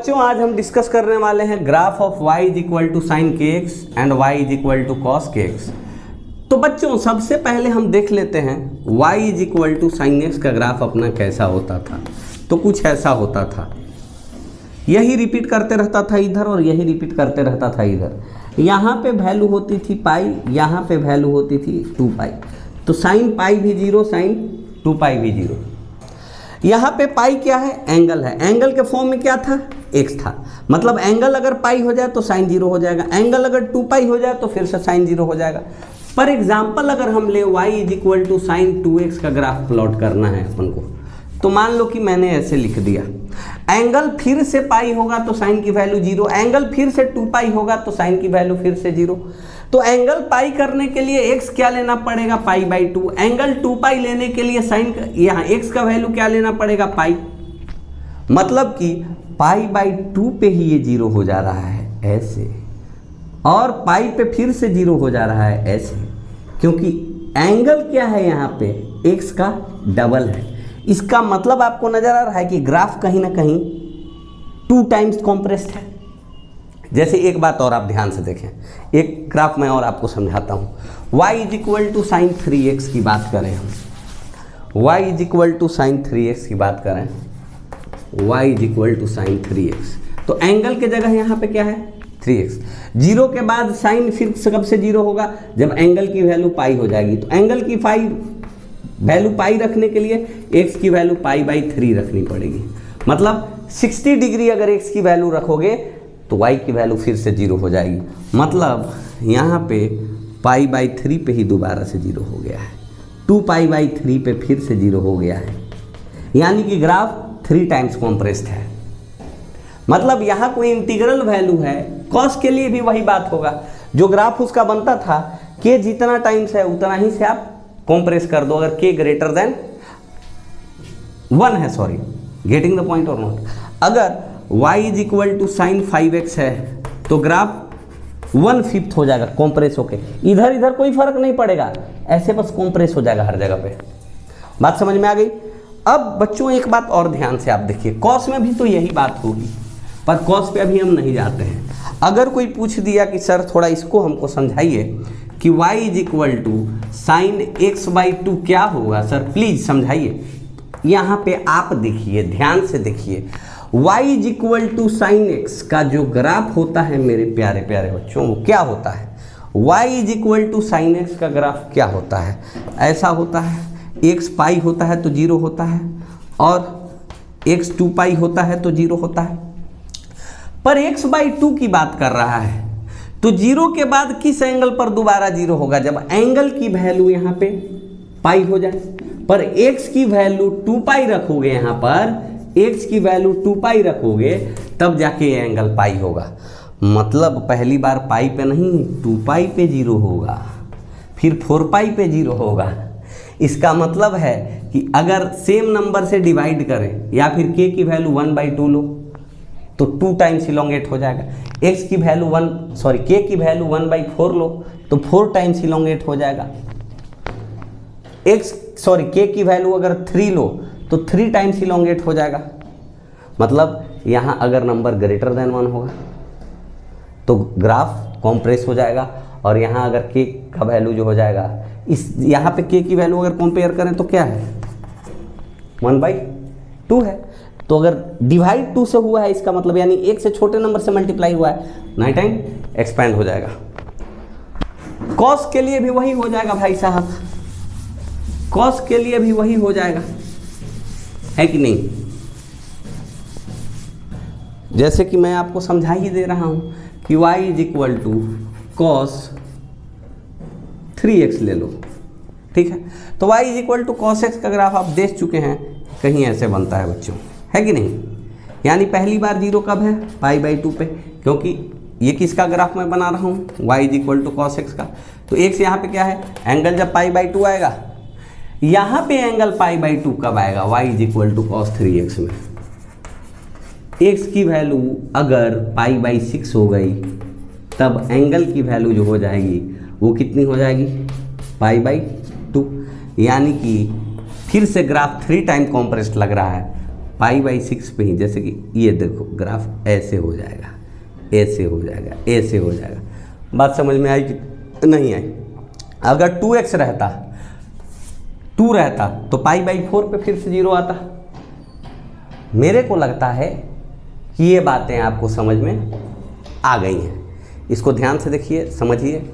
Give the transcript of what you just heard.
बच्चों आज हम डिस्कस करने वाले हैं graph of y is equal to sine के x and y is equal to cos के एक्स। तो बच्चों सबसे पहले हम देख लेते हैं y is equal to sine x का ग्राफ अपना कैसा होता था। तो कुछ ऐसा होता था, यही रिपीट करते रहता था इधर और यही रिपीट करते रहता था इधर। यहाँ पे वैल्यू होती थी पाई, यहाँ पे वैल्यू होती थी 2 पाई। तो साइन पाई भी 0, साइन 2 पाई भी 0। यहाँ पे पाई क्या है? एंगल है। एंगल के फॉर्म में क्या था? एक्स था। मतलब एंगल अगर पाई हो जाए तो साइन 0 हो जाएगा, एंगल अगर 2 पाई हो जाए तो फिर से साइन 0 हो जाएगा। पर एग्जाम्पल अगर हम ले y is equal to sine 2x का ग्राफ प्लॉट करना है अपन को, तो मान लो कि मैंने ऐसे लिख दिया, एंगल फिर से पाई होगा तो साइन की वैल्यू 0, एंगल फिर से 2 पाई होगा तो साइन की वैल्यू फिर से 0। तो एंगल पाई करने के लिए x क्या लेना पड़ेगा? Pi by 2। एंगल 2 पाई लेने के लिए साइन यहाँ x का वैल्यू क्या लेना पड़ेगा? पाई। मतलब कि पाई बाई 2 पे ही ये 0 हो जा रहा है ऐसे, और पाई पे फिर से 0 हो जा रहा है ऐसे, क्योंकि एंगल क्या है यहाँ पे? x का डबल है। इसका मतलब आपको नजर आ रहा है कि ग्राफ कहीं ना कहीं 2 टाइम्स कॉम्प्रेस्ड है। जैसे एक बात और आप ध्यान से देखें, एक ग्राफ मैं और आपको समझाता हूँ। y is equal to sine 3x की बात करें हम, y is equal to sine 3x की बात करें, y is equal to sine 3x। तो एंगल के जगह यहाँ पे क्या है? 3x। 0 के बाद साइन फिर कब से 0 होगा? जब एंगल की वैल्यू पाई हो जाएगी। तो एंगल की वैल्यू पाई रखने के लिए x की वैल्यू पाई बाई 3 रखनी पड़ेगी। मतलब 60 डिग्री अगर x की वैल्यू रखोगे तो y की वैल्यू फिर से 0 हो जाएगी। मतलब यहाँ पे पाई बाई 3 पे ही दोबारा से 0 हो गया है, 2 पाई बाई 3 पे फिर से 0 हो गया है। यानी कि ग्राफ 3 टाइम्स कॉम्प्रेस्ड है। मतलब यहाँ कोई इंटीग्रल वैल्यू है, कॉस के लिए भी वही बात होगा। जो ग्राफ उसका बनता था k जितना टाइम्स है उतना ही से आप कॉम्प्रेस कर दो। अगर k ग्रेटर देन 1 है, sorry, getting the point or not. अगर y is equal to sine 5x है तो ग्राफ 1/5 हो जाएगा कॉम्प्रेस होके। इधर इधर कोई फर्क नहीं पड़ेगा, ऐसे बस कॉम्प्रेस हो जाएगा हर जगह पे। बात समझ में आ गई? अब बच्चों एक बात और ध्यान से आप देखिए, कॉस में भी तो यही बात होगी, पर कॉस पे अभी हम नहीं जाते हैं। अगर कोई पूछ दिया कि सर थोड़ा इसको हमको समझाइए कि y is equal to sine x by 2 क्या होगा, सर प्लीज समझाइए। यहाँ पे आप देखिए, ध्यान से देखिए, y is equal to sine x का जो ग्राफ होता है मेरे प्यारे प्यारे बच्चों, वो क्या होता है? y is equal to sine x का ग्राफ क्या होता है? ऐसा होता है, x पाई होता है तो 0 होता है, और x 2 पाई होता है तो 0 होता है। पर x बाई 2 की बात कर रहा है, तो 0 के बाद किस एंगल पर दोबारा 0 होगा? जब एंगल की वैल्यू यहाँ पे पाई हो जाए। पर x की वैल्यू 2 पाई रखोगे, यहाँ पर x की वैल्यू 2 पाई रखोगे तब जाके ये एंगल पाई होगा। मतलब पहली बार पाई पे नहीं, 2 पाई पे 0 होगा, फिर 4 पाई पे 0 होगा। इसका मतलब है कि अगर सेम नंबर से डिवाइड करें या फिर k की वैल्यू 1/2 लो तो 2 टाइम्स इलोंगेट हो जाएगा। x की वैल्यू k की वैल्यू 1/4 लो तो 4 टाइम्स इलोंगेट हो जाएगा। k की वैल्यू अगर 3 लो तो 3 टाइम्स इलोंगेट हो जाएगा। मतलब यहाँ अगर नंबर ग्रेटर देन 1 होगा तो ग्राफ कॉम्प्रेस हो जाएगा, और यहाँ अगर k का वैल्यू जो हो जाएगा, इस यहाँ पे k की वैल्यू अगर कंपेयर करें तो क्या है? 1/2 है। तो अगर डिवाइड 2 से हुआ है, इसका मतलब यानी 1 से छोटे नंबर से मल्टीप्लाई हुआ है, 9 टाइम एक्सपेंड हो जाएगा। कॉस के लिए भी वही हो जाएगा भाई साहब, कॉस के लिए भी वही हो जाएगा, है कि नहीं? जैसे कि मैं आपको समझा ही दे रहा हूँ कि y is equal to cos 3x ले लो, ठीक है? तो y is equal to cos x का ग्राफ आप देख चुके हैं, कहीं ऐसे बनता है बच्चों, है कि नहीं? यानी पहली बार 0 कब है? पाई बाई 2 पे, क्योंकि ये किसका ग्राफ मैं बना रहा हूँ? y is equal to cos x का। तो x यहाँ पे क्या है? एंगल जब पाई बाई 2 आएगा, यहाँ पे एंगल पाई बाई 2 कब आएगा? y is equal to cos 3x में। x की वैल्यू अगर पाई बाई 6 हो गई तब एंगल की वैल्यू जो हो जाएगी वो कितनी हो जाएगी? Pi by 2। यानी कि फिर से ग्राफ 3 टाइम कॉम्प्रेस्ड लग रहा है, पाई बाई 6 पे ही, जैसे कि ये देखो ग्राफ ऐसे हो जाएगा, ऐसे हो जाएगा, ऐसे हो जाएगा। बात समझ में आई कि नहीं आई? अगर 2x रहता, 2 रहता तो पाई बाई 4 पे फिर से 0 आता। मेरे को लगता है कि ये बातें आपको समझ में आ गई हैं। इसको ध्यान से देखिए, समझिए।